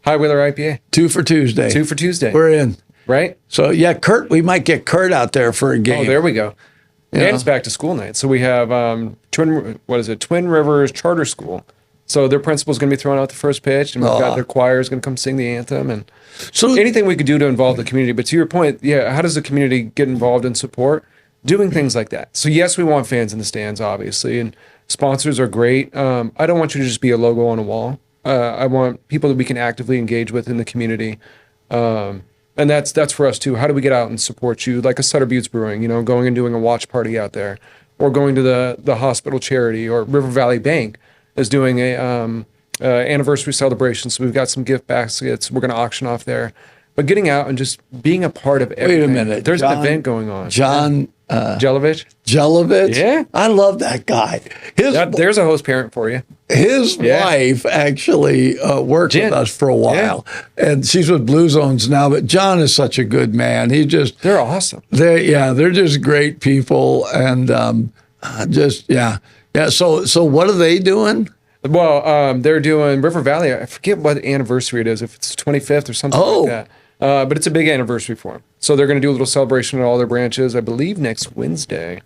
High Wheeler IPA. 2 for Tuesday. 2 for Tuesday. We're in. Right? So yeah, Kurt, we might get Kurt out there for a game. Oh, there we go. Yeah. And it's back to school night. So we have Twin Rivers Charter School. So their principal's going to be throwing out the first pitch, and we've got their choir's going to come sing the anthem, and so anything we could do to involve the community. But to your point, yeah, how does the community get involved and support? Doing things like that. So yes, we want fans in the stands, obviously, and sponsors are great. I don't want you to just be a logo on a wall. I want people that we can actively engage with in the community. And that's for us too. How do we get out and support you? Like a Sutter Buttes Brewing, going and doing a watch party out there, or going to the hospital charity, or River Valley Bank is doing a anniversary celebration. So we've got some gift baskets we're going to auction off there. But getting out and just being a part of everything. Wait a minute. There's an event going on. John Jelovich? Jelovich? Yeah. I love that guy. There's a host parent for you. His wife actually worked Jen. with us for a while. Yeah. And she's with Blue Zones now. But John is such a good man. They're awesome. They're just great people. And Yeah. So what are they doing? Well, they're doing River Valley. I forget what anniversary it is, if it's 25th or something like that. But it's a big anniversary for them. So they're going to do a little celebration at all their branches, I believe next Wednesday.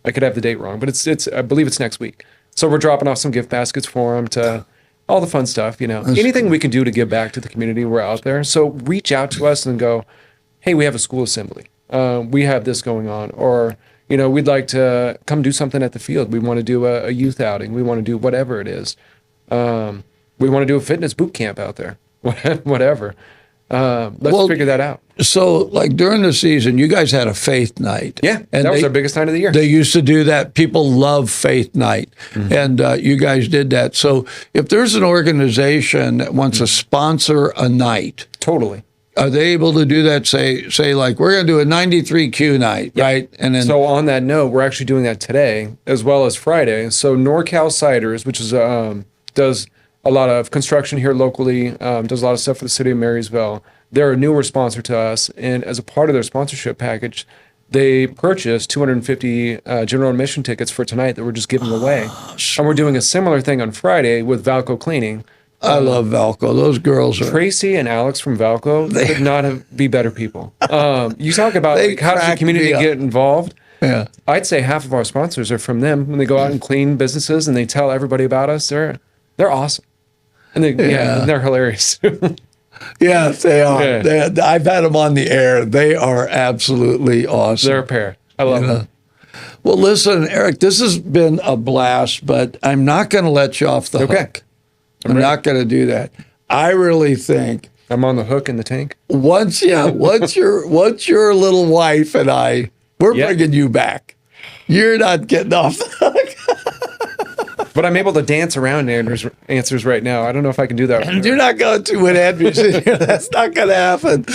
I could have the date wrong, but I believe it's next week. So we're dropping off some gift baskets for them to all the fun stuff, Anything we can do to give back to the community, we're out there. So reach out to us and go, hey, we have a school assembly. We have this going on. Or, we'd like to come do something at the field. We want to do a youth outing. We want to do whatever it is. We want to do a fitness boot camp out there. Whatever. Let's figure that out. So, like during the season, you guys had a faith night. Yeah, and that was our biggest night of the year. They used to do that. People love faith night, and you guys did that. So, if there's an organization that wants to sponsor a night, totally, are they able to do that? Say like we're going to do a 93Q night, right? And then on that note, we're actually doing that today as well as Friday. So NorCal Ciders, which is does a lot of construction here locally, does a lot of stuff for the city of Marysville. They're a newer sponsor to us, and as a part of their sponsorship package, they purchased 250 general admission tickets for tonight that we're just giving away. And we're doing a similar thing on Friday with Valco Cleaning. I love Valco. Those girls are... Tracy and Alex from Valco could not be better people. You talk about how does the community get involved? Yeah. I'd say half of our sponsors are from them. When they go out and clean businesses and they tell everybody about us, they're awesome. And they're hilarious. Yes, they are. Yeah. I've had them on the air. They are absolutely awesome. They're a pair. I love them. Well, listen, Eric, this has been a blast, but I'm not going to let you off the hook. I'm not going to do that. I really think I'm on the hook in the tank. once your little wife and I, we're bringing you back. You're not getting off the hook. But I'm able to dance around Andrew's answers right now. I don't know if I can do that. And you're not going to with Andrew's in here. That's not going to happen.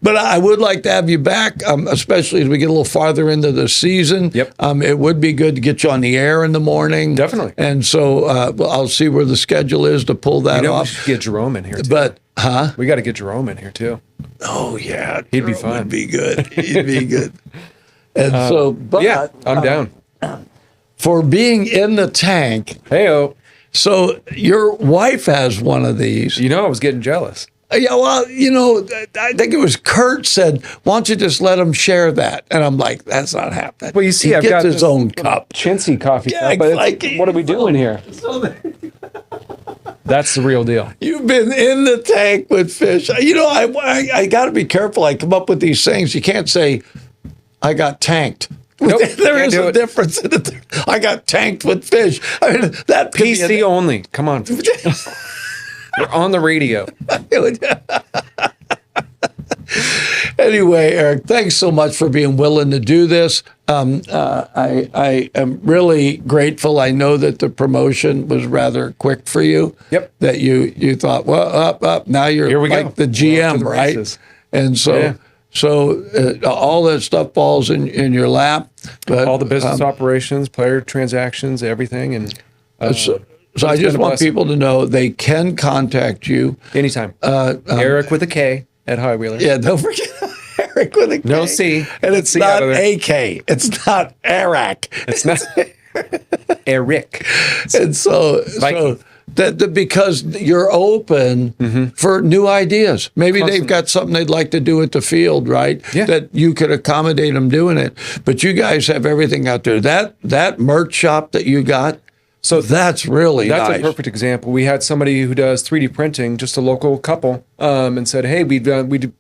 But I would like to have you back, especially as we get a little farther into the season. Yep. It would be good to get you on the air in the morning. Definitely. And so I'll see where the schedule is to pull that We off. should get Jerome in here too. But, we got to get Jerome in here too. Oh, yeah. He'd be fun. He'd be good. He'd be good. And I'm down. For being in the tank. Hey-o. So your wife has one of these. I was getting jealous. Yeah, well, I think it was Kurt said, why don't you just let him share that? And I'm like, that's not happening. Well, you see, I've got his own cup. Chintzy coffee Yeah, cup. But like- what are we doing here? That's the real deal. You've been in the tank with fish. I got to be careful. I come up with these things. You can't say, I got tanked. Nope, There can't is do a it. difference in it. I got tanked with fish. I mean, that could be PC only. Come on. We're on the radio. Anyway, Eric, thanks so much for being willing to do this. I am really grateful. I know that the promotion was rather quick for you. Yep. That you thought, well, up. Now you're Here we like go. the We're off to GM, the right? races. And so, Yeah. all that stuff falls in your lap. But All the business operations, player transactions, everything. And so I been just a want blessing. people to know they can contact you. anytime. Erik with a K at High Wheeler. Yeah, don't forget Eric with a K. No C. And it's C not out of there. AK. It's not Eric. It's not Erik. And so Viking. that because you're open for new ideas. Maybe they've Constantly. got something they'd like to do at the field, right? Yeah. That you could accommodate them doing it. But you guys have everything out there. That merch shop that you got, So that's really That's nice. a perfect example. We had somebody who does 3D printing, just a local couple, and said, "Hey, we did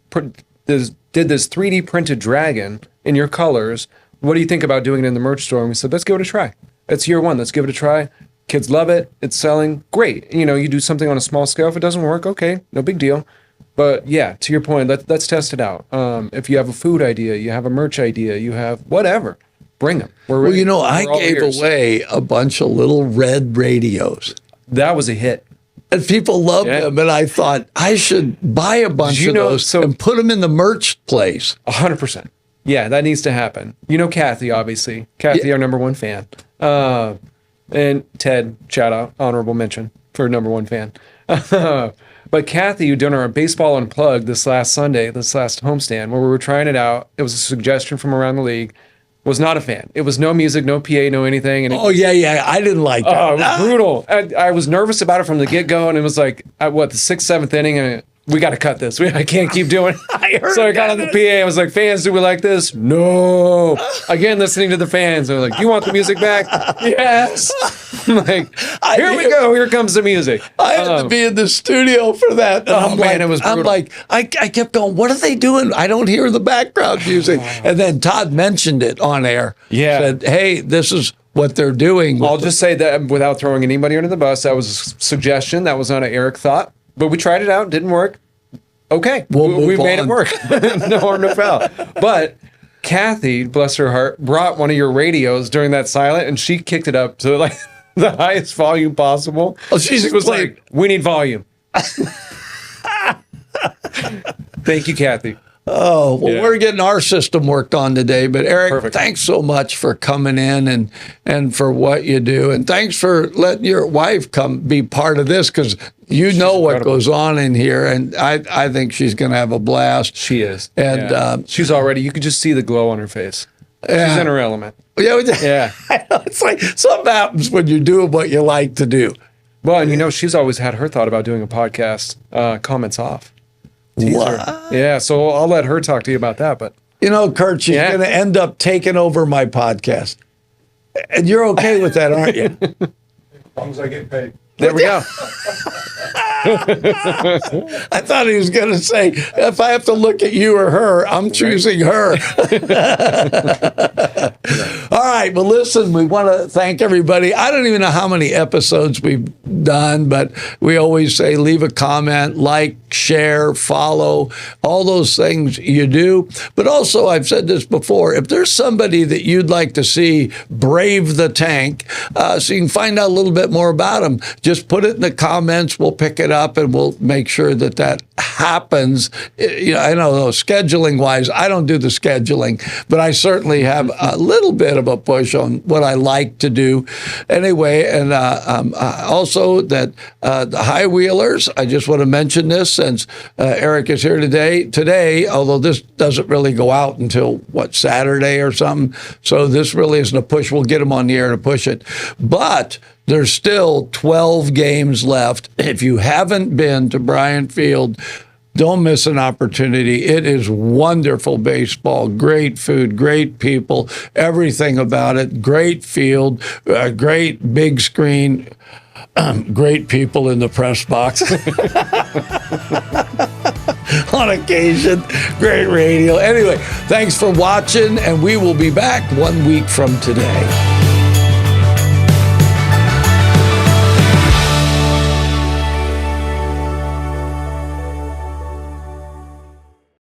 this 3D printed dragon in your colors. What do you think about doing it in the merch store?" And we said, "Let's give it a try. It's year one. Let's give it a try. Kids love it. It's selling great. You do something on a small scale. If it doesn't work, okay, no big deal. But yeah, to your point, let's test it out. If you have a food idea, you have a merch idea, you have whatever, bring them. We're Well, ready. I We're all gave ears. away a bunch of little red radios. That was a hit. And people loved Yeah. them. And I thought I should buy a bunch you of know- those so- and put them in the merch place. 100%. Yeah, that needs to happen. Kathy, obviously. Kathy, Yeah. our number one fan. And Ted, shout out, honorable mention for number one fan. But Kathy, who did our baseball unplugged this last Sunday, this last homestand, where we were trying it out, it was a suggestion from around the league, was not a fan. It was no music, no PA, no anything. And it, Oh, yeah. I didn't like that. it was brutal. I was nervous about it from the get-go, and it was like, the 6th, 7th inning, and we got to cut this. I can't keep doing it. So I got on the PA. I was like, "Fans, do we like this?" No. Again, listening to the fans. They're like, "You want the music back?" Yes. I'm like, here we go. Here comes the music. I had to be in the studio for that. And man, it was brutal. I'm like, I kept going, what are they doing? I don't hear the background music. And then Todd mentioned it on air. Yeah. Said, hey, this is what they're doing. I'll just say that without throwing anybody under the bus, that was a suggestion. That was not an Erik thought. But we tried it out. Didn't work. Okay. We'll we move made on. it work. No harm, no foul. But Kathy, bless her heart, brought one of your radios during that silent, and she kicked it up to like the highest volume possible. Oh, she was played- like, "We need volume." Thank you, Kathy. Oh, well, Yeah. we're getting our system worked on today. But Eric, Perfect. thanks so much for coming in and for what you do. And thanks for letting your wife come be part of this, because you know what incredible. goes on in here. And I think she's going to have a blast. She is. And, Yeah. She's already, you could just see the glow on her face. Yeah. She's in her element. Yeah. I know. It's like something happens when you're doing what you like to do. Well, and she's always had her thought about doing a podcast, comments off. Teaser. What? Yeah, so I'll let her talk to you about that. But Kurt, she's Yeah. going to end up taking over my podcast. And you're okay with that, aren't you? As long as I get paid. there we go. I thought he was going to say, if I have to look at you or her, I'm choosing her. All right. Well, listen, we want to thank everybody. I don't even know how many episodes we've done, but we always say leave a comment, like, share, follow, all those things you do. But also, I've said this before, if there's somebody that you'd like to see brave the tank, so you can find out a little bit more about them, just put it in the comments. We'll pick it up and we'll make sure that happens. I know, though, scheduling wise, I don't do the scheduling, but I certainly have a little bit of a push on what I like to do. Anyway, and also that the high wheelers, I just want to mention this since Erik is here today, although this doesn't really go out until Saturday or something. So this really isn't a push. We'll get him on the air to push it. But there's still 12 games left. If you haven't been to Bryant Field, don't miss an opportunity. It is wonderful baseball, great food, great people, everything about it. Great field, great big screen, great people in the press box. on occasion. Great radio. Anyway, thanks for watching, and we will be back 1 week from today.